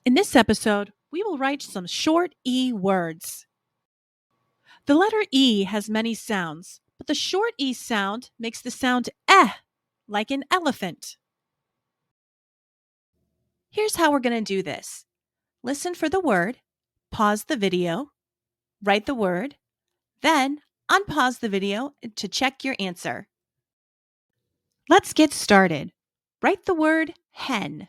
In this episode, we will write some short E words. The letter E has many sounds, but the short E sound makes the sound eh, like an elephant. Here's how we're going to do this. Listen for the word, pause the video, write the word, then unpause the video to check your answer. Let's get started. Write the word hen.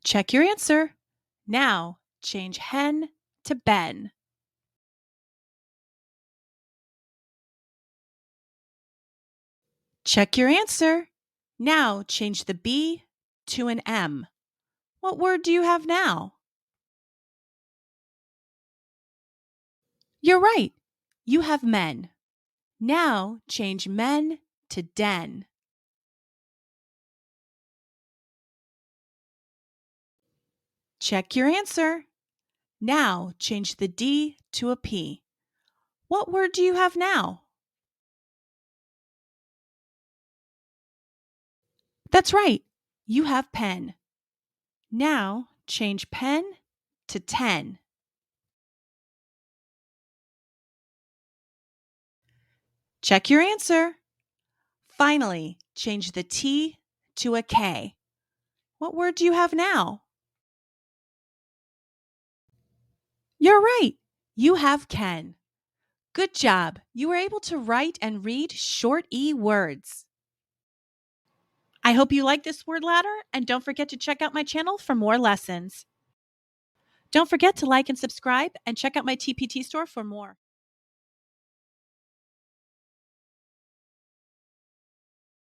Check your answer. Now change hen to ben. Check your answer. Now change the B to an M. What word do you have now? You're right. You have men. Now change men to den. Check your answer. Now change the D to a P. What word do you have now? That's right. You have pen. Now change pen to ten. Check your answer. Finally, change the T to a K. What word do you have now? You're right. You have Ken. Good job. You were able to write and read short E words. I hope you like this word ladder, and don't forget to check out my channel for more lessons. Don't forget to like and subscribe and check out my TPT store for more.